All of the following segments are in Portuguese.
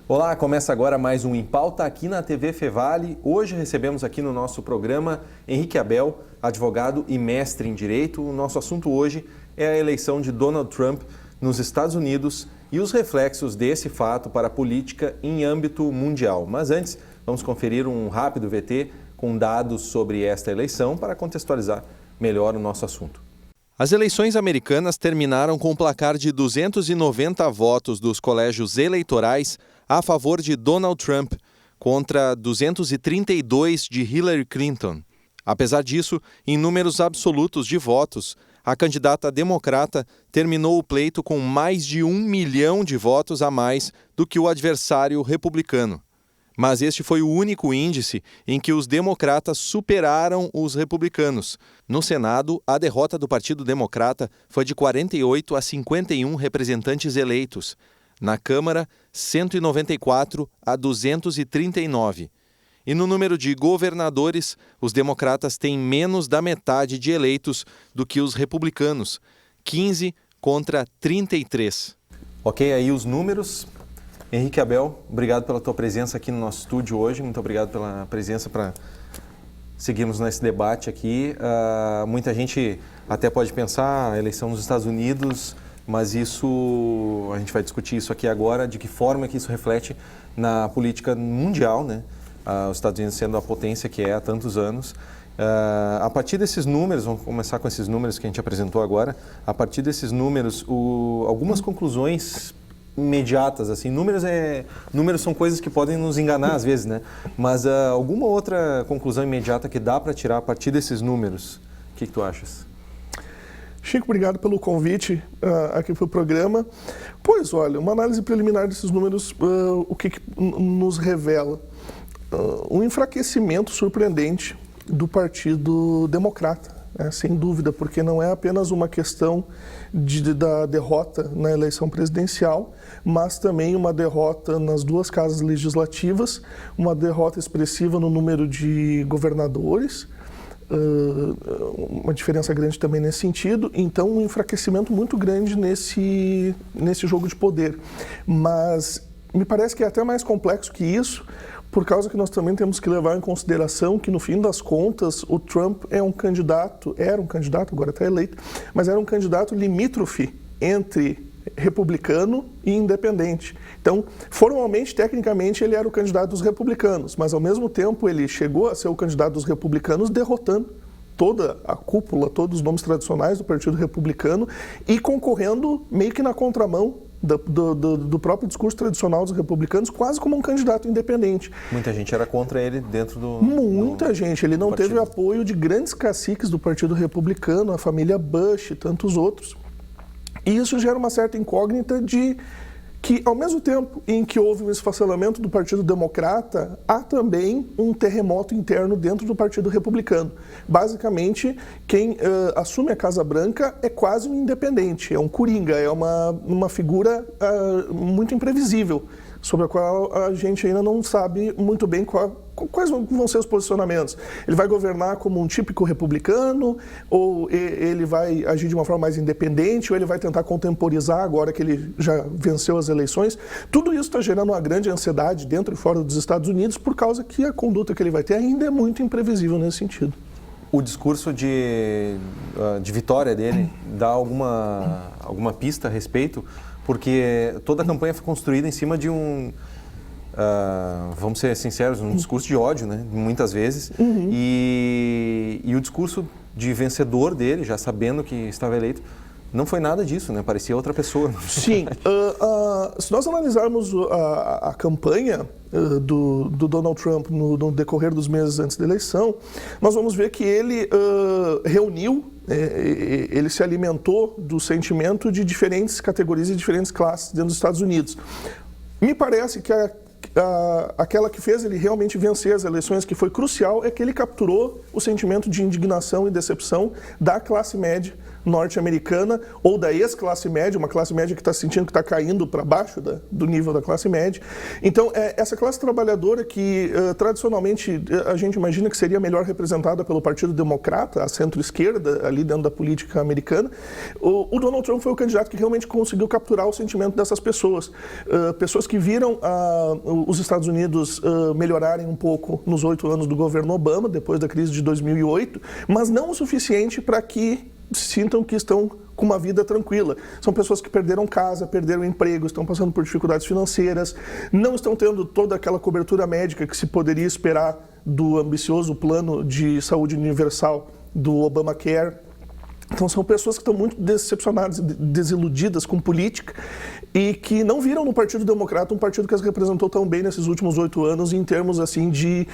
Olá, começa agora mais um Em Pauta aqui na TV Fevale. Hoje recebemos aqui no nosso programa Henrique Abel, advogado e mestre em Direito. O nosso assunto hoje é a eleição de Donald Trump nos Estados Unidos e os reflexos desse fato para a política em âmbito mundial. Mas antes, vamos conferir um rápido VT com dados sobre esta eleição para contextualizar melhor o nosso assunto. As eleições americanas terminaram com um placar de 290 votos dos colégios eleitorais a favor de Donald Trump, contra 232 de Hillary Clinton. Apesar disso, em números absolutos de votos, a candidata democrata terminou o pleito com mais de 1 milhão de votos a mais do que o adversário republicano. Mas este foi o único índice em que os democratas superaram os republicanos. No Senado, a derrota do Partido Democrata foi de 48 a 51 representantes eleitos. Na Câmara, 194 a 239. E no número de governadores, os democratas têm menos da metade de eleitos do que os republicanos, 15 contra 33. Ok, aí os números. Henrique Abel, obrigado pela tua presença aqui no nosso estúdio hoje. Muito obrigado pela presença para seguirmos nesse debate aqui. Muita gente até pode pensar a eleição nos Estados Unidos, mas isso, a gente vai discutir isso aqui agora, de que forma que isso reflete na política mundial, né? Os Estados Unidos sendo a potência que é há tantos anos. A partir desses números, vamos começar com esses números que a gente apresentou agora, a partir desses números, algumas conclusões imediatas, assim, números são coisas que podem nos enganar às vezes, né? Mas alguma outra conclusão imediata que dá para tirar a partir desses números, o que tu achas? Chico, obrigado pelo convite aqui para o programa. Pois, olha, uma análise preliminar desses números, o que nos revela? Um enfraquecimento surpreendente do Partido Democrata, sem dúvida, porque não é apenas uma questão da derrota na eleição presidencial, mas também uma derrota nas duas casas legislativas, uma derrota expressiva no número de governadores, uma diferença grande também nesse sentido, então um enfraquecimento muito grande nesse jogo de poder. Mas me parece que é até mais complexo que isso, por causa que nós também temos que levar em consideração que, no fim das contas, o Trump era um candidato, agora está eleito, mas era um candidato limítrofe entre republicano e independente. Então, formalmente, tecnicamente, ele era o candidato dos republicanos, mas ao mesmo tempo ele chegou a ser o candidato dos republicanos derrotando toda a cúpula, todos os nomes tradicionais do Partido Republicano e concorrendo meio que na contramão do próprio discurso tradicional dos republicanos, quase como um candidato independente. Muita gente era contra ele dentro do... Muita gente. Ele não teve apoio de grandes caciques do Partido Republicano, a família Bush e tantos outros. E isso gera uma certa incógnita de que, ao mesmo tempo em que houve um esfacelamento do Partido Democrata, há também um terremoto interno dentro do Partido Republicano. Basicamente, quem assume a Casa Branca é quase um independente, é um coringa, é uma figura muito imprevisível, sobre a qual a gente ainda não sabe muito bem quais vão ser os posicionamentos. Ele vai governar como um típico republicano, ou ele vai agir de uma forma mais independente, ou ele vai tentar contemporizar agora que ele já venceu as eleições. Tudo isso está gerando uma grande ansiedade dentro e fora dos Estados Unidos, por causa que a conduta que ele vai ter ainda é muito imprevisível nesse sentido. O discurso de vitória dele dá alguma pista a respeito? Porque toda a campanha foi construída em cima de vamos ser sinceros, um discurso de ódio, né? Muitas vezes. Uhum. E o discurso de vencedor dele, já sabendo que estava eleito, não foi nada disso, né? Parecia outra pessoa. Sim. Se nós analisarmos a campanha do Donald Trump no decorrer dos meses antes da eleição, nós vamos ver que ele reuniu, ele se alimentou do sentimento de diferentes categorias e diferentes classes dentro dos Estados Unidos. Me parece que aquela que fez ele realmente vencer as eleições, que foi crucial, é que ele capturou o sentimento de indignação e decepção da classe média norte-americana, ou da ex-classe média, uma classe média que está sentindo que está caindo para baixo do nível da classe média. Então, essa classe trabalhadora que tradicionalmente a gente imagina que seria melhor representada pelo Partido Democrata, a centro-esquerda, ali dentro da política americana, o Donald Trump foi o candidato que realmente conseguiu capturar o sentimento dessas pessoas. Pessoas que viram os Estados Unidos melhorarem um pouco nos 8 anos do governo Obama, depois da crise de 2008, mas não o suficiente para que sintam que estão com uma vida tranquila. São pessoas que perderam casa, perderam emprego, estão passando por dificuldades financeiras, não estão tendo toda aquela cobertura médica que se poderia esperar do ambicioso plano de saúde universal do Obamacare. Então são pessoas que estão muito decepcionadas, desiludidas com política e que não viram no Partido Democrata um partido que as representou tão bem nesses últimos 8 anos em termos assim de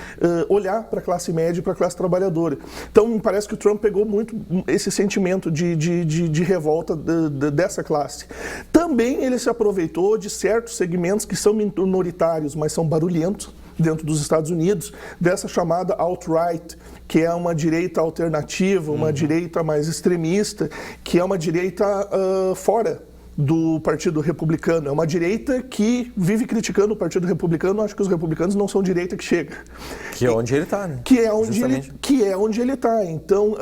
olhar para a classe média e para a classe trabalhadora. Então me parece que o Trump pegou muito esse sentimento de revolta dessa classe. Também ele se aproveitou de certos segmentos que são minoritários, mas são barulhentos dentro dos Estados Unidos, dessa chamada alt-right, que é uma direita alternativa, uma direita mais extremista, que é uma direita fora do Partido Republicano. É uma direita que vive criticando o Partido Republicano, acho que os republicanos não são direita que chega. Que é onde ele está, né? Que é onde ele está. Então,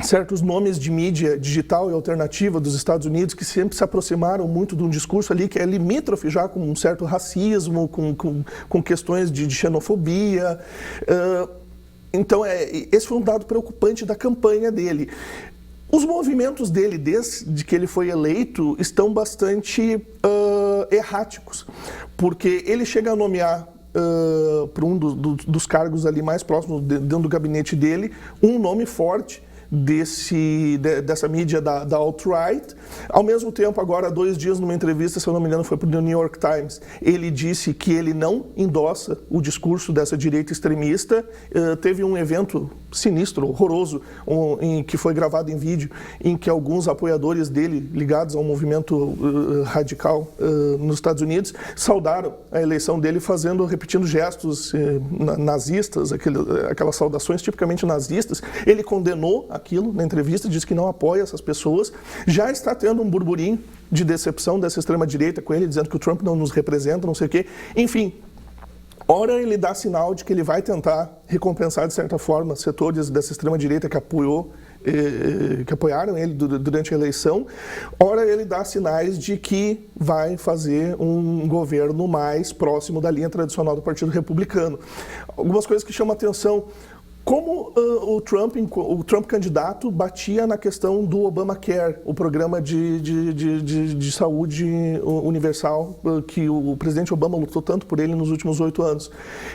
certos nomes de mídia digital e alternativa dos Estados Unidos que sempre se aproximaram muito de um discurso ali que é limítrofe já com um certo racismo, com questões de xenofobia. Então, esse foi um dado preocupante da campanha dele. Os movimentos dele, desde que ele foi eleito, estão bastante erráticos, porque ele chega a nomear para um dos cargos ali mais próximos dentro do gabinete dele, um nome forte dessa mídia da alt-right. Ao mesmo tempo, agora há 2 dias, numa entrevista, se eu não me engano, foi para o New York Times, ele disse que ele não endossa o discurso dessa direita extremista. Teve um evento sinistro, horroroso, que foi gravado em vídeo, em que alguns apoiadores dele, ligados ao movimento radical nos Estados Unidos, saudaram a eleição dele repetindo gestos nazistas, aquelas saudações tipicamente nazistas. Ele condenou aquilo na entrevista, disse que não apoia essas pessoas. Já está tendo um burburinho de decepção dessa extrema-direita com ele, dizendo que o Trump não nos representa, não sei o quê. Enfim, ora ele dá sinal de que ele vai tentar recompensar, de certa forma, setores dessa extrema-direita que apoiaram ele durante a eleição. Ora ele dá sinais de que vai fazer um governo mais próximo da linha tradicional do Partido Republicano. Algumas coisas que chamam a atenção: como o Trump candidato batia na questão do Obamacare, o programa de saúde universal que o presidente Obama lutou tanto por ele nos últimos 8 anos.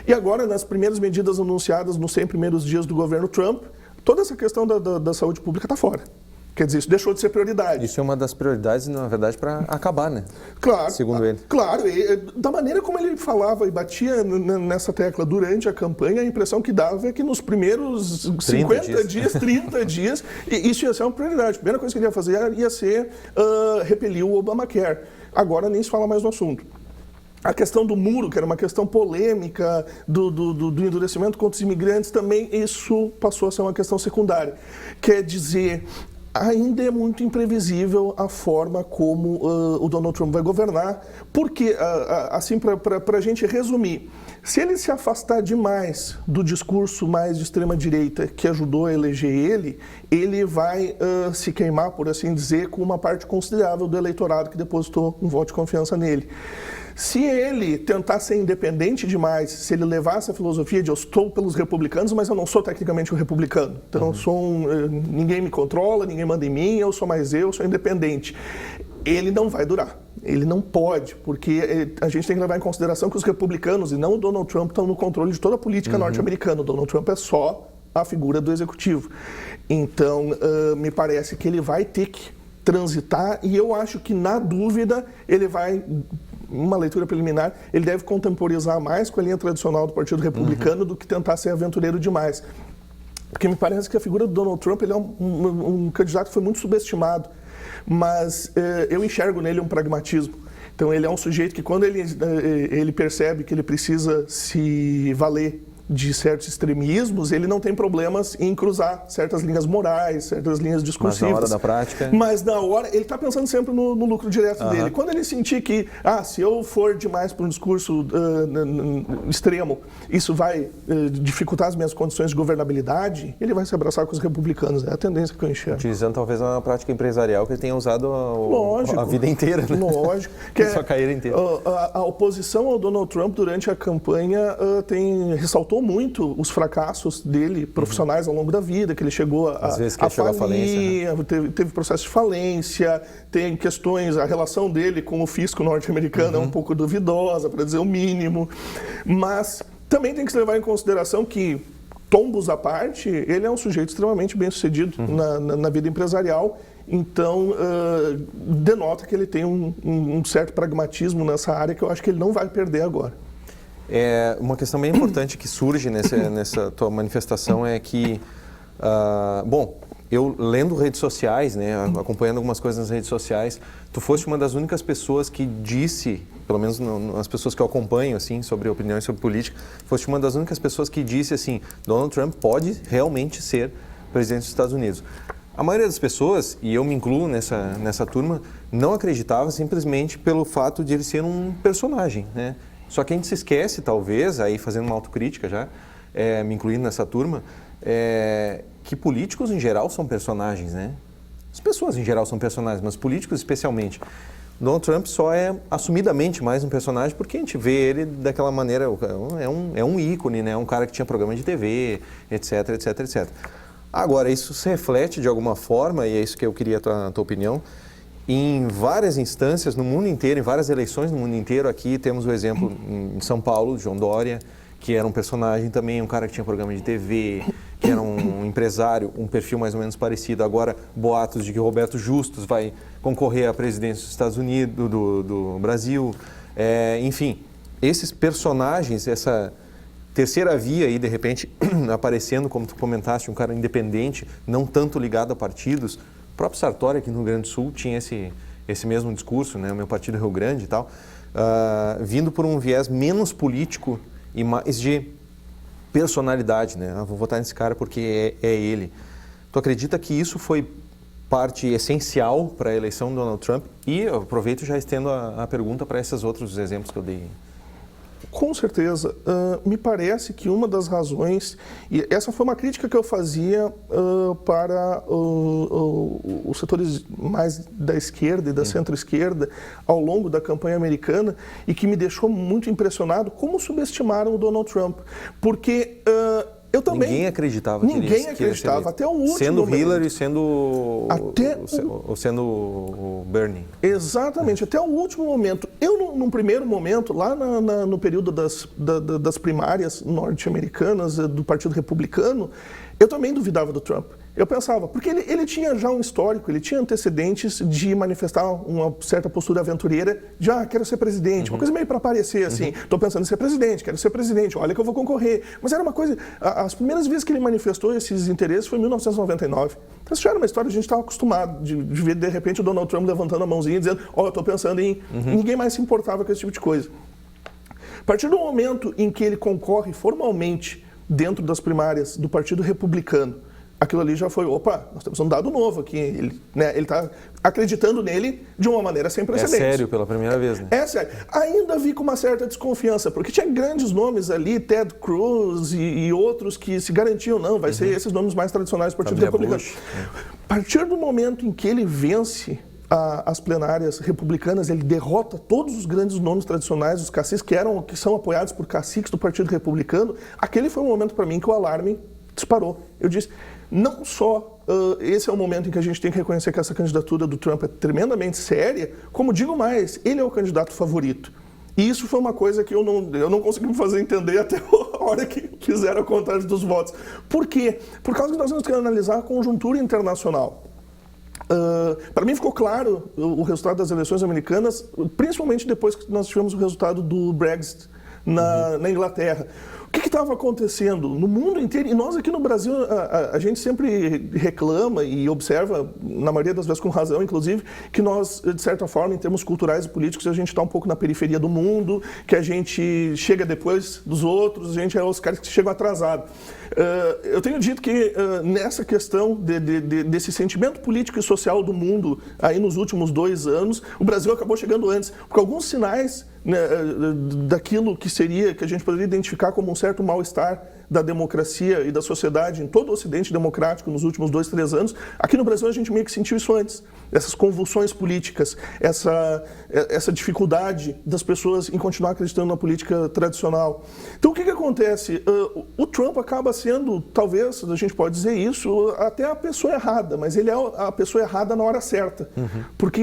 E agora, nas primeiras medidas anunciadas nos 100 primeiros dias do governo Trump, toda essa questão da saúde pública está fora. Quer dizer, isso deixou de ser prioridade. Isso é uma das prioridades, na verdade, para acabar, né? Claro. Segundo ele. Claro. Da maneira como ele falava e batia nessa tecla durante a campanha, a impressão que dava é que nos primeiros 50 dias, 30 dias, isso ia ser uma prioridade. A primeira coisa que ele ia fazer ia ser repelir o Obamacare. Agora nem se fala mais no assunto. A questão do muro, que era uma questão polêmica, do endurecimento contra os imigrantes, também isso passou a ser uma questão secundária. Quer dizer, ainda é muito imprevisível a forma como o Donald Trump vai governar, porque, assim, para a gente resumir, se ele se afastar demais do discurso mais de extrema-direita que ajudou a eleger ele vai se queimar, por assim dizer, com uma parte considerável do eleitorado que depositou um voto de confiança nele. Se ele tentar ser independente demais, se ele levar essa filosofia de eu estou pelos republicanos, mas eu não sou tecnicamente um republicano, então eu sou ninguém me controla, ninguém manda em mim, eu sou independente, ele não vai durar. Ele não pode, porque a gente tem que levar em consideração que os republicanos e não o Donald Trump estão no controle de toda a política norte-americana. O Donald Trump é só a figura do executivo. Então, me parece que ele vai ter que transitar, e eu acho que, na dúvida, ele vai, uma leitura preliminar, ele deve contemporizar mais com a linha tradicional do Partido Republicano do que tentar ser aventureiro demais. Porque me parece que a figura do Donald Trump ele é um candidato que foi muito subestimado, mas eu enxergo nele um pragmatismo. Então ele é um sujeito que quando ele percebe que ele precisa se valer de certos extremismos, ele não tem problemas em cruzar certas linhas morais, certas linhas discursivas. Mas na hora da prática... Mas na hora, ele está pensando sempre no lucro direto dele. Quando ele sentir que, se eu for demais para um discurso extremo, isso vai dificultar as minhas condições de governabilidade, ele vai se abraçar com os republicanos. É a tendência que eu enxergo. Utilizando talvez uma prática empresarial que ele tenha usado a vida inteira, né? Lógico. Sua carreira inteira. A oposição ao Donald Trump durante a campanha ressaltou muito os fracassos dele, profissionais ao longo da vida, que ele chegou às vezes que ele chegou à falência, teve processo de falência, tem questões, a relação dele com o fisco norte-americano é um pouco duvidosa, para dizer o mínimo, mas também tem que se levar em consideração que, tombos à parte, ele é um sujeito extremamente bem-sucedido na vida empresarial. Então, denota que ele tem um certo pragmatismo nessa área que eu acho que ele não vai perder agora. Uma questão bem importante que surge nessa tua manifestação é que, eu lendo redes sociais, né, acompanhando algumas coisas nas redes sociais, tu foste uma das únicas pessoas que disse, pelo menos as pessoas que eu acompanho assim, sobre opiniões sobre política, foste uma das únicas pessoas que disse assim, Donald Trump pode realmente ser presidente dos Estados Unidos. A maioria das pessoas, e eu me incluo nessa turma, não acreditava simplesmente pelo fato de ele ser um personagem, né? Só que a gente se esquece, talvez, aí fazendo uma autocrítica já, me incluindo nessa turma, que políticos em geral são personagens, né? As pessoas em geral são personagens, mas políticos especialmente. Donald Trump só é assumidamente mais um personagem porque a gente vê ele daquela maneira, é um ícone, né? Um cara que tinha programa de TV, etc, etc, etc. Agora, isso se reflete de alguma forma, e é isso que eu queria a tua opinião, em várias instâncias no mundo inteiro, em várias eleições no mundo inteiro. Aqui temos o exemplo em São Paulo, João Dória, que era um personagem também, um cara que tinha programa de TV, que era um empresário, um perfil mais ou menos parecido. Agora, boatos de que Roberto Justus vai concorrer à presidência dos Estados Unidos, do Brasil. Enfim, esses personagens, essa terceira via aí, de repente, aparecendo, como tu comentaste, um cara independente, não tanto ligado a partidos. O próprio Sartori aqui no Rio Grande do Sul tinha esse mesmo discurso, né? O meu partido Rio Grande e tal, vindo por um viés menos político e mais de personalidade, né? Vou votar nesse cara porque é ele. Tu acredita que isso foi parte essencial para a eleição do Donald Trump? E eu aproveito e já estendo a pergunta para esses outros exemplos que eu dei. Com certeza. Me parece que uma das razões, e essa foi uma crítica que eu fazia para os setores mais da esquerda e da centro-esquerda ao longo da campanha americana, e que me deixou muito impressionado como subestimaram o Donald Trump. Porque eu também... Ninguém acreditava até o último sendo momento. Hillary, sendo o Bernie. Exatamente, até o último momento. Eu, num primeiro momento, lá no período das primárias norte-americanas do Partido Republicano, eu também duvidava do Trump. Eu pensava, porque ele tinha já um histórico, ele tinha antecedentes de manifestar uma certa postura aventureira, de quero ser presidente, uma coisa meio para aparecer assim, estou pensando em ser presidente, quero ser presidente, olha que eu vou concorrer. Mas era uma coisa, as primeiras vezes que ele manifestou esses interesses foi em 1999. Então isso já era uma história, a gente estava acostumado de ver de repente o Donald Trump levantando a mãozinha e dizendo, eu estou pensando em... Ninguém mais se importava com esse tipo de coisa. A partir do momento em que ele concorre formalmente dentro das primárias do Partido Republicano, aquilo ali já foi, nós temos um dado novo aqui, ele está acreditando nele de uma maneira sem precedentes. É sério, pela primeira vez, né? É sério. Ainda vi com uma certa desconfiança, porque tinha grandes nomes ali, Ted Cruz e outros que se garantiam, não, vai ser esses nomes mais tradicionais do Partido Republicano. A partir do momento em que ele vence as plenárias republicanas, ele derrota todos os grandes nomes tradicionais, os caciques que são apoiados por caciques do Partido Republicano, aquele foi um momento para mim que o alarme disparou. Eu disse, não só esse é o momento em que a gente tem que reconhecer que essa candidatura do Trump é tremendamente séria, como digo mais, ele é o candidato favorito. E isso foi uma coisa que eu não consegui me fazer entender até a hora que fizeram a contagem dos votos. Por quê? Por causa que nós temos que analisar a conjuntura internacional. Para mim ficou claro o resultado das eleições americanas, principalmente depois que nós tivemos o resultado do Brexit na Inglaterra. O que que estava acontecendo no mundo inteiro? E nós aqui no Brasil, a gente sempre reclama e observa, na maioria das vezes com razão, inclusive, que nós, de certa forma, em termos culturais e políticos, a gente está um pouco na periferia do mundo, que a gente chega depois dos outros, a gente é os caras que chegam atrasados. Eu tenho dito que nessa questão desse sentimento político e social do mundo, aí nos últimos 2 anos, o Brasil acabou chegando antes, porque alguns sinais, né, daquilo que a gente poderia identificar como um certo mal-estar da democracia e da sociedade em todo o Ocidente democrático nos últimos 2, 3 anos, aqui no Brasil a gente meio que sentiu isso antes. Essas convulsões políticas, essa dificuldade das pessoas em continuar acreditando na política tradicional. Então o que acontece? O Trump acaba sendo, talvez, a gente pode dizer isso, até a pessoa errada, mas ele é a pessoa errada na hora certa. Porque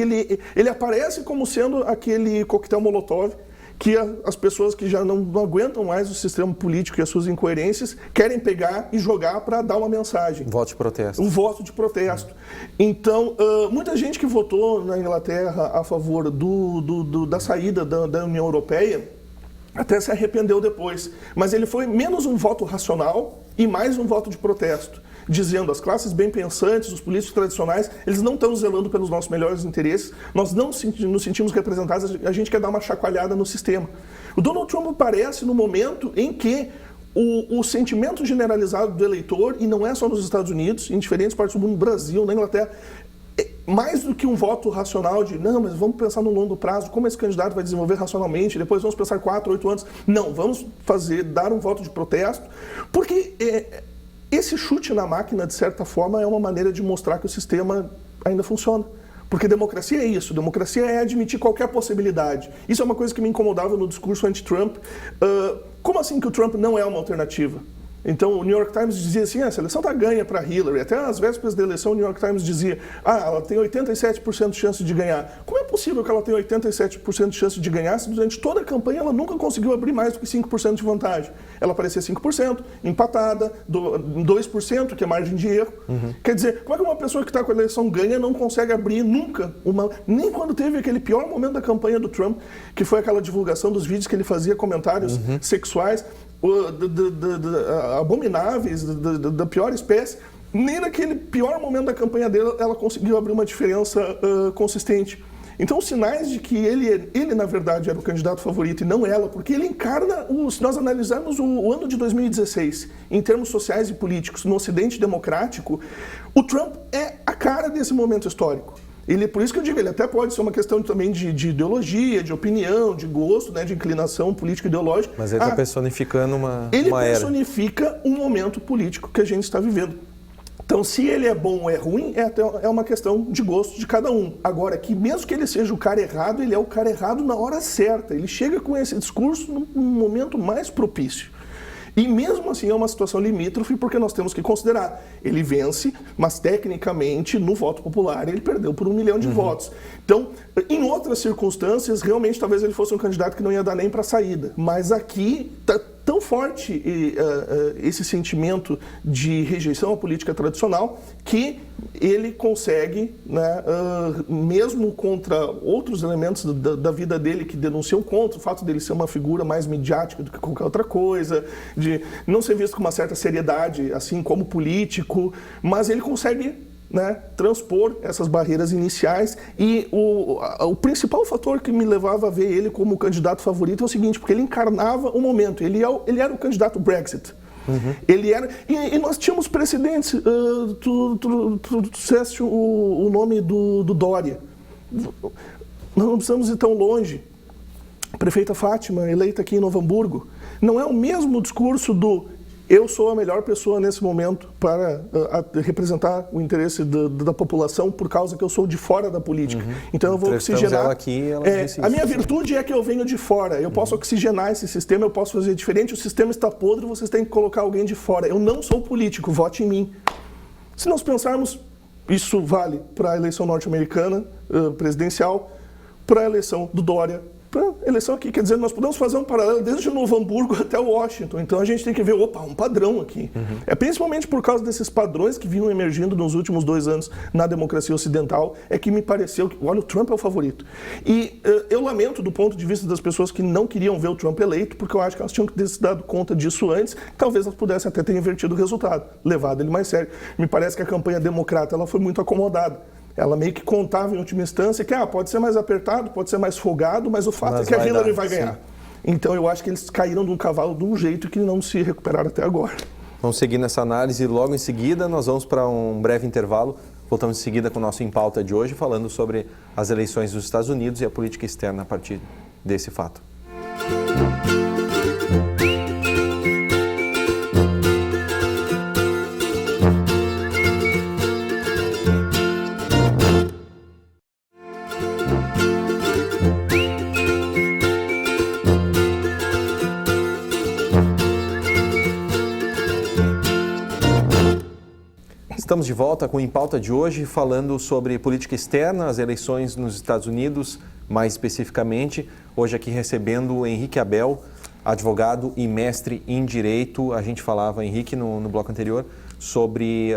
ele aparece como sendo aquele coquetel Molotov que as pessoas que já não aguentam mais o sistema político e as suas incoerências querem pegar e jogar para dar uma mensagem. Voto de protesto. Um voto de protesto. Então, muita gente que votou na Inglaterra a favor da saída da União Europeia até se arrependeu depois. Mas ele foi menos um voto racional e mais um voto de protesto, dizendo as classes bem pensantes, os políticos tradicionais, eles não estão zelando pelos nossos melhores interesses, nós não nos sentimos representados, a gente quer dar uma chacoalhada no sistema. O Donald Trump aparece no momento em que o sentimento generalizado do eleitor, e não é só nos Estados Unidos, em diferentes partes do mundo, no Brasil, na Inglaterra, mais do que um voto racional de, não, mas vamos pensar no longo prazo, como esse candidato vai desenvolver racionalmente, depois vamos pensar 4, 8 anos. Não, vamos dar um voto de protesto, porque esse chute na máquina, de certa forma, é uma maneira de mostrar que o sistema ainda funciona. Porque democracia é isso, democracia é admitir qualquer possibilidade. Isso é uma coisa que me incomodava no discurso anti-Trump. Como assim que o Trump não é uma alternativa? Então, o New York Times dizia assim, a seleção está ganha para Hillary. Até às vésperas da eleição, o New York Times dizia, ela tem 87% de chance de ganhar. Como é possível que ela tenha 87% de chance de ganhar se durante toda a campanha ela nunca conseguiu abrir mais do que 5% de vantagem? Ela parecia 5%, empatada, 2%, que é margem de erro. Quer dizer, como é que uma pessoa que está com a eleição ganha não consegue abrir nunca, nem quando teve aquele pior momento da campanha do Trump, que foi aquela divulgação dos vídeos que ele fazia comentários sexuais, abomináveis, da pior espécie, nem naquele pior momento da campanha dele ela conseguiu abrir uma diferença consistente. Então, os sinais de que ele, na verdade, era o candidato favorito e não ela, porque ele encarna, se nós analisarmos o ano de 2016, em termos sociais e políticos, no Ocidente democrático, o Trump é a cara desse momento histórico. Por isso que eu digo, ele até pode ser uma questão também de ideologia, de opinião, de gosto, né, de inclinação política e ideológica. Mas ele está personificando uma era. Ele personifica um momento político que a gente está vivendo. Então, se ele é bom ou é ruim, é uma questão de gosto de cada um. Agora, que mesmo que ele seja o cara errado, ele é o cara errado na hora certa. Ele chega com esse discurso no momento mais propício. E mesmo assim é uma situação limítrofe, porque nós temos que considerar, ele vence, mas tecnicamente no voto popular ele perdeu por 1 milhão de votos. Então, em outras circunstâncias, realmente talvez ele fosse um candidato que não ia dar nem para a saída. Mas aqui está tão forte esse sentimento de rejeição à política tradicional que ele consegue, né, mesmo contra outros elementos da vida dele que denunciam contra, o fato dele ser uma figura mais midiática do que qualquer outra coisa, de não ser visto com uma certa seriedade, assim como político, mas ele consegue, né, transpor essas barreiras iniciais. E o principal fator que me levava a ver ele como candidato favorito é o seguinte, porque ele encarnava o momento, ele era o candidato Brexit. Ele era, e nós tínhamos precedentes, tu disseste o nome do Dória. Nós não precisamos ir tão longe. A prefeita Fátima, eleita aqui em Novo Hamburgo, não é o mesmo discurso do eu sou a melhor pessoa nesse momento para representar o interesse da população por causa que eu sou de fora da política. Então eu vou oxigenar. Ela aqui, ela a minha virtude é que eu venho de fora. Eu posso oxigenar esse sistema, eu posso fazer diferente. O sistema está podre, vocês têm que colocar alguém de fora. Eu não sou político, vote em mim. Se nós pensarmos, isso vale para a eleição norte-americana presidencial, para a eleição do Dória para eleição aqui. Quer dizer, nós podemos fazer um paralelo desde Novo Hamburgo até Washington. Então a gente tem que ver, um padrão aqui. É principalmente por causa desses padrões que vinham emergindo nos últimos 2 anos na democracia ocidental, é que me pareceu que, olha, o Trump é o favorito. E eu lamento do ponto de vista das pessoas que não queriam ver o Trump eleito, porque eu acho que elas tinham que ter se dado conta disso antes, talvez elas pudessem até ter invertido o resultado, levado ele mais sério. Me parece que a campanha democrata ela foi muito acomodada. Ela meio que contava em última instância que pode ser mais apertado, pode ser mais folgado, mas o fato é que a Hillary vai ganhar. Sim. Então eu acho que eles caíram de um cavalo de um jeito que não se recuperaram até agora. Vamos seguir nessa análise e logo em seguida nós vamos para um breve intervalo. Voltamos em seguida com o nosso Em Pauta de hoje, falando sobre as eleições dos Estados Unidos e a política externa a partir desse fato. Estamos de volta com o Em Pauta de hoje, falando sobre política externa, as eleições nos Estados Unidos, mais especificamente. Hoje aqui recebendo o Henrique Abel, advogado e mestre em Direito. A gente falava, Henrique, no bloco anterior, sobre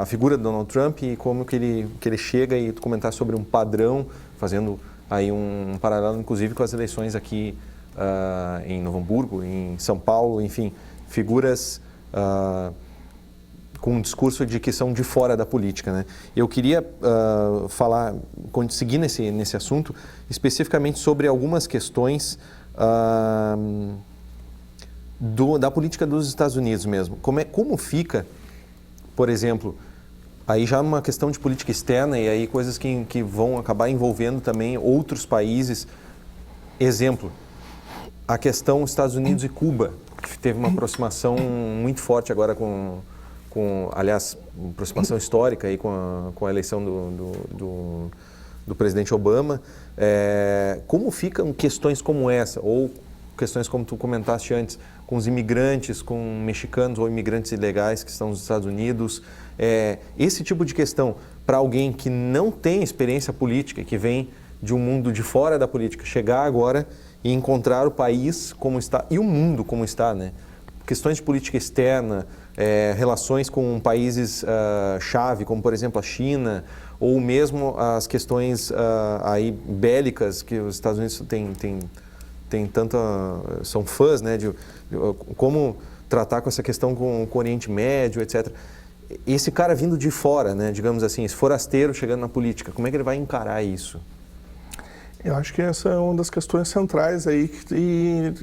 a figura do Donald Trump e como que ele chega, e comentar sobre um padrão, fazendo aí um paralelo, inclusive, com as eleições aqui em Novo Hamburgo, em São Paulo, enfim, figuras com um discurso de que são de fora da política, né? Eu queria seguir nesse assunto, especificamente sobre algumas questões da política dos Estados Unidos mesmo. Como fica, por exemplo, aí já uma questão de política externa e aí coisas que vão acabar envolvendo também outros países. Exemplo, a questão Estados Unidos e Cuba, que teve uma aproximação muito forte agora aliás, aproximação histórica aí com a eleição do presidente Obama. Como ficam questões como essa, ou questões como tu comentaste antes, com os imigrantes, com mexicanos ou imigrantes ilegais que estão nos Estados Unidos? Esse tipo de questão, para alguém que não tem experiência política, que vem de um mundo de fora da política, chegar agora e encontrar o país como está e o mundo como está, né? Questões de política externa, relações com países chave, como por exemplo a China, ou mesmo as questões aí bélicas que os Estados Unidos têm tanta, são fãs, né, de como tratar com essa questão com o Oriente Médio, etc. Esse cara vindo de fora, né, digamos assim, esse forasteiro chegando na política, como é que ele vai encarar isso? Eu acho que essa é uma das questões centrais aí, e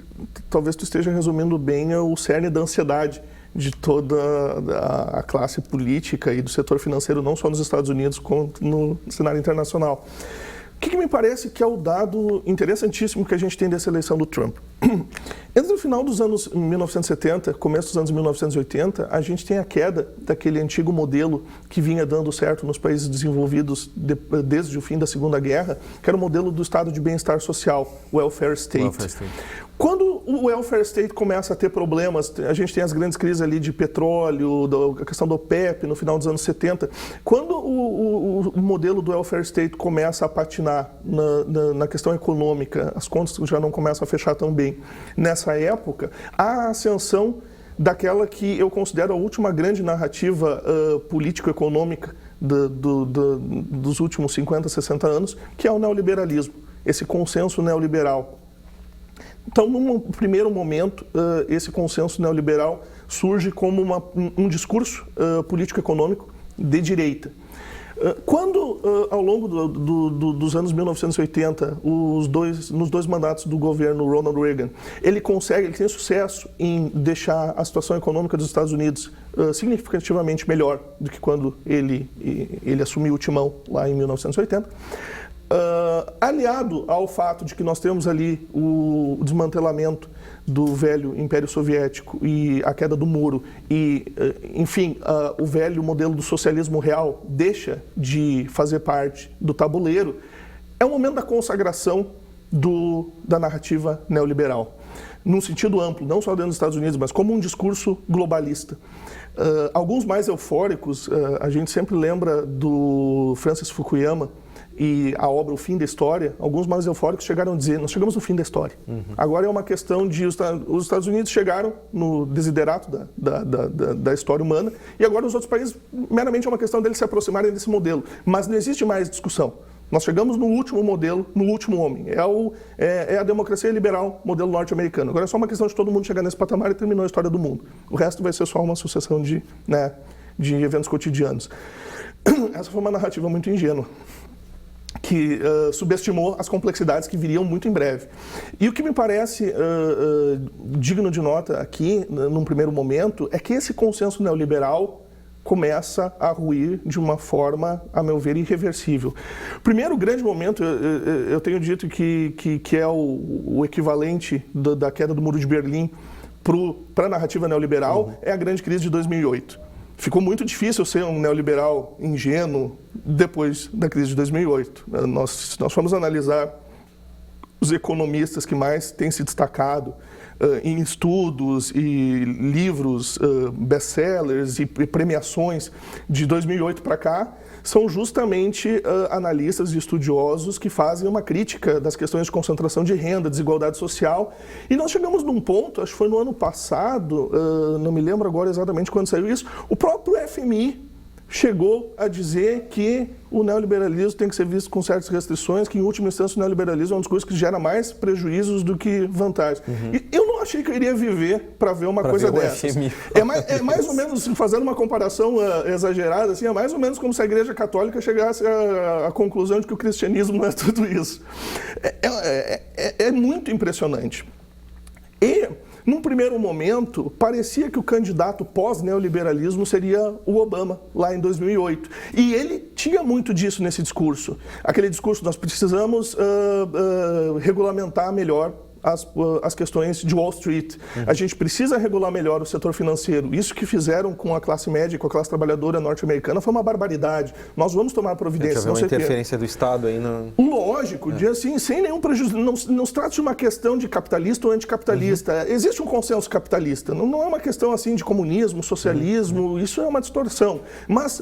talvez tu esteja resumindo bem o cerne da ansiedade de toda a classe política e do setor financeiro, não só nos Estados Unidos, quanto no cenário internacional. O que me parece que é o dado interessantíssimo que a gente tem dessa eleição do Trump? Entre o final dos anos 1970, começo dos anos 1980, a gente tem a queda daquele antigo modelo que vinha dando certo nos países desenvolvidos desde o fim da Segunda Guerra, que era o modelo do estado de bem-estar social, o welfare state. Quando o welfare state começa a ter problemas, a gente tem as grandes crises ali de petróleo, a questão do OPEP no final dos anos 70, quando o modelo do welfare state começa a patinar na questão econômica, as contas já não começam a fechar tão bem, nessa época, há a ascensão daquela que eu considero a última grande narrativa político-econômica dos últimos 50, 60 anos, que é o neoliberalismo, esse consenso neoliberal. Então, num primeiro momento, esse consenso neoliberal surge como um discurso político-econômico de direita. Quando, ao longo dos anos 1980, nos dois mandatos do governo Ronald Reagan, ele tem sucesso em deixar a situação econômica dos Estados Unidos significativamente melhor do que quando ele assumiu o timão lá em 1980, aliado ao fato de que nós temos ali o desmantelamento do velho Império Soviético e a queda do muro e, enfim, o velho modelo do socialismo real deixa de fazer parte do tabuleiro, é o momento da consagração da narrativa neoliberal, num sentido amplo, não só dentro dos Estados Unidos, mas como um discurso globalista. Alguns mais eufóricos, a gente sempre lembra do Francis Fukuyama, e a obra O Fim da História, alguns mais eufóricos chegaram a dizer, nós chegamos no fim da história. Agora é uma questão de os Estados Unidos chegaram no desiderato da história humana e agora os outros países, meramente é uma questão deles se aproximarem desse modelo. Mas não existe mais discussão. Nós chegamos no último modelo, no último homem. É a democracia liberal, modelo norte-americano. Agora é só uma questão de todo mundo chegar nesse patamar e terminou a história do mundo. O resto vai ser só uma sucessão de eventos cotidianos. Essa foi uma narrativa muito ingênua, que subestimou as complexidades que viriam muito em breve. E o que me parece digno de nota aqui, num primeiro momento, é que esse consenso neoliberal começa a ruir de uma forma, a meu ver, irreversível. Primeiro grande momento, eu tenho dito que é o equivalente da queda do Muro de Berlim para a narrativa neoliberal, é a grande crise de 2008. Ficou muito difícil ser um neoliberal ingênuo depois da crise de 2008. Nós fomos analisar os economistas que mais têm se destacado em estudos e livros, best-sellers e premiações de 2008 para cá, são justamente analistas e estudiosos que fazem uma crítica das questões de concentração de renda, desigualdade social. E nós chegamos num ponto, acho que foi no ano passado, não me lembro agora exatamente quando saiu isso, o próprio FMI chegou a dizer que o neoliberalismo tem que ser visto com certas restrições, que em última instância o neoliberalismo é um discurso que gera mais prejuízos do que vantagens. E eu não achei que eu iria viver para ver uma coisa dessas. É mais ou menos, fazendo uma comparação exagerada, assim, é mais ou menos como se a Igreja Católica chegasse à conclusão de que o cristianismo não é tudo isso. É muito impressionante. E num primeiro momento, parecia que o candidato pós-neoliberalismo seria o Obama, lá em 2008. E ele tinha muito disso nesse discurso. Aquele discurso, nós precisamos regulamentar melhor as questões de Wall Street. A gente precisa regular melhor o setor financeiro. Isso que fizeram com a classe média, com a classe trabalhadora norte-americana, foi uma barbaridade. Nós vamos tomar providências. Uma interferência do Estado aí no... Lógico, assim, sem nenhum prejuízo. Não se trata de uma questão de capitalista ou anticapitalista. Existe um consenso capitalista. Não é uma questão assim de comunismo, socialismo. Isso é uma distorção. Mas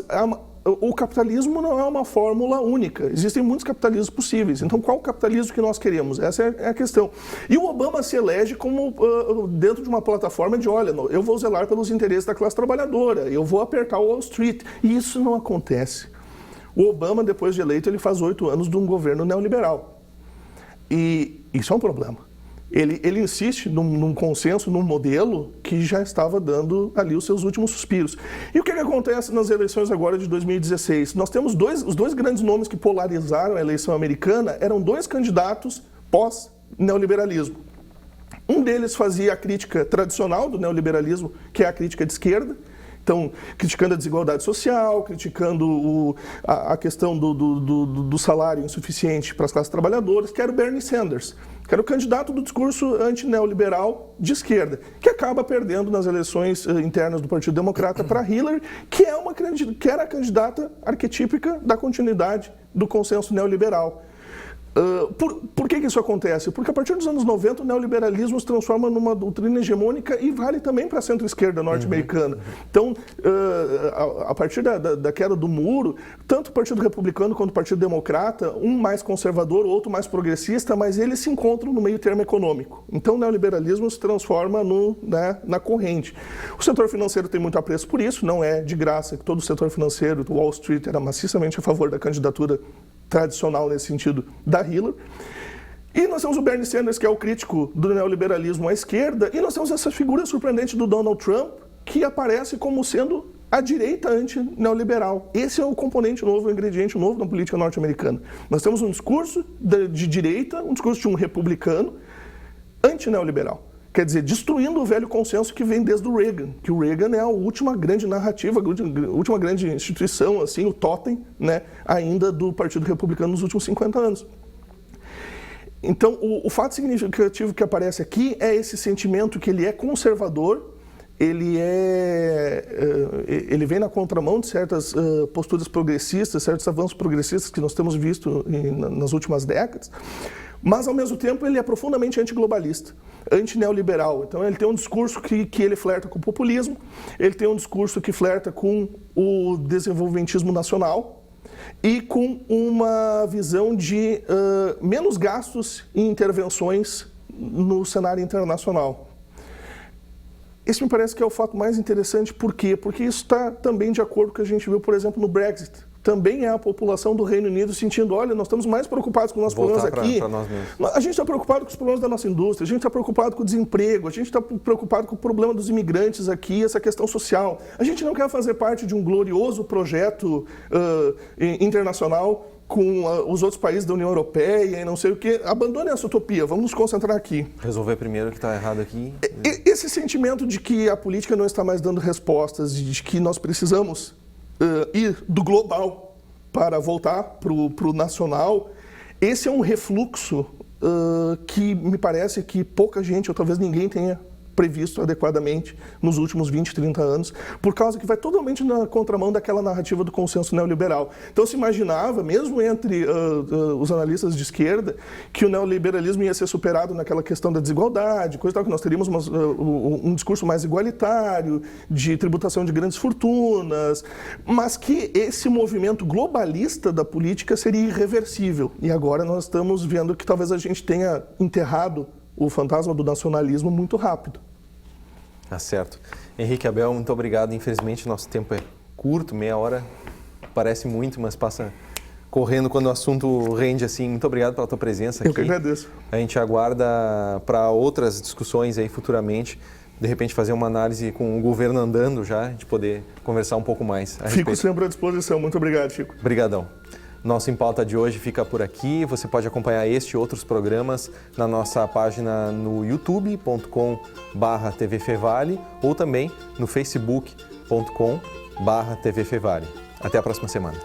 o capitalismo não é uma fórmula única. Existem muitos capitalismos possíveis. Então, qual o capitalismo que nós queremos? Essa é a questão. E o Obama se elege como dentro de uma plataforma de, olha, eu vou zelar pelos interesses da classe trabalhadora, eu vou apertar o Wall Street. E isso não acontece. O Obama, depois de eleito, ele faz 8 anos de um governo neoliberal. E isso é um problema. Ele insiste num consenso, num modelo que já estava dando ali os seus últimos suspiros. E o que acontece nas eleições agora de 2016? Nós temos os dois grandes nomes que polarizaram a eleição americana, eram 2 candidatos pós-neoliberalismo. Um deles fazia a crítica tradicional do neoliberalismo, que é a crítica de esquerda, então, criticando a desigualdade social, criticando a questão do salário insuficiente para as classes trabalhadoras, que era o Bernie Sanders, que era o candidato do discurso antineoliberal de esquerda, que acaba perdendo nas eleições internas do Partido Democrata para Hillary, que era a candidata arquetípica da continuidade do consenso neoliberal. Por que isso acontece? Porque a partir dos anos 90 o neoliberalismo se transforma numa doutrina hegemônica e vale também para a centro-esquerda norte-americana. Então, a partir da queda do muro, tanto o Partido Republicano quanto o Partido Democrata, um mais conservador, o outro mais progressista, mas eles se encontram no meio termo econômico. Então o neoliberalismo se transforma na corrente. O setor financeiro tem muito apreço por isso, não é de graça que todo o setor financeiro, do Wall Street, era maciçamente a favor da candidatura tradicional nesse sentido da Hillary. E nós temos o Bernie Sanders, que é o crítico do neoliberalismo à esquerda, e nós temos essa figura surpreendente do Donald Trump, que aparece como sendo a direita anti-neoliberal. Esse é o componente novo, o ingrediente novo na política norte-americana. Nós temos um discurso de direita, um discurso de um republicano anti-neoliberal. Quer dizer, destruindo o velho consenso que vem desde o Reagan, que o Reagan é a última grande narrativa, a última grande instituição, assim, o totem, ainda do Partido Republicano nos últimos 50 anos. Então, o fato significativo que aparece aqui é esse sentimento que ele é conservador, ele vem na contramão de certas posturas progressistas, certos avanços progressistas que nós temos visto nas últimas décadas, mas, ao mesmo tempo, ele é profundamente antiglobalista, antineoliberal. Então, ele tem um discurso que ele flerta com o populismo, ele tem um discurso que flerta com o desenvolvimentismo nacional, e com uma visão de menos gastos em intervenções no cenário internacional. Esse me parece que é o fato mais interessante. Por quê? Porque isso está também de acordo com o que a gente viu, por exemplo, no Brexit. Também é a população do Reino Unido sentindo, olha, nós estamos mais preocupados com os nossos problemas aqui. A gente está preocupado com os problemas da nossa indústria, a gente está preocupado com o desemprego, a gente está preocupado com o problema dos imigrantes aqui, essa questão social. A gente não quer fazer parte de um glorioso projeto internacional com os outros países da União Europeia e não sei o quê. Abandone essa utopia, vamos nos concentrar aqui. Resolver primeiro o que está errado aqui. Esse sentimento de que a política não está mais dando respostas, de que nós precisamos ir do global para voltar para o nacional, esse é um refluxo que me parece que pouca gente, ou talvez ninguém, tenha previsto adequadamente nos últimos 20, 30 anos, por causa que vai totalmente na contramão daquela narrativa do consenso neoliberal. Então se imaginava, mesmo entre os analistas de esquerda, que o neoliberalismo ia ser superado naquela questão da desigualdade, coisa tal, que nós teríamos um discurso mais igualitário, de tributação de grandes fortunas, mas que esse movimento globalista da política seria irreversível. E agora nós estamos vendo que talvez a gente tenha enterrado o fantasma do nacionalismo muito rápido. Tá certo. Henrique Abel, muito obrigado. Infelizmente, nosso tempo é curto, meia hora parece muito, mas passa correndo quando o assunto rende assim. Muito obrigado pela tua presença aqui. Eu que agradeço. A gente aguarda para outras discussões aí futuramente, de repente fazer uma análise com o governo andando já, a gente poder conversar um pouco mais. Fico sempre à disposição. Muito obrigado, Chico. Obrigadão. Nosso Em Pauta de hoje fica por aqui. Você pode acompanhar este e outros programas na nossa página no youtube.com/tvfevale ou também no facebook.com/tvfevale. Até a próxima semana.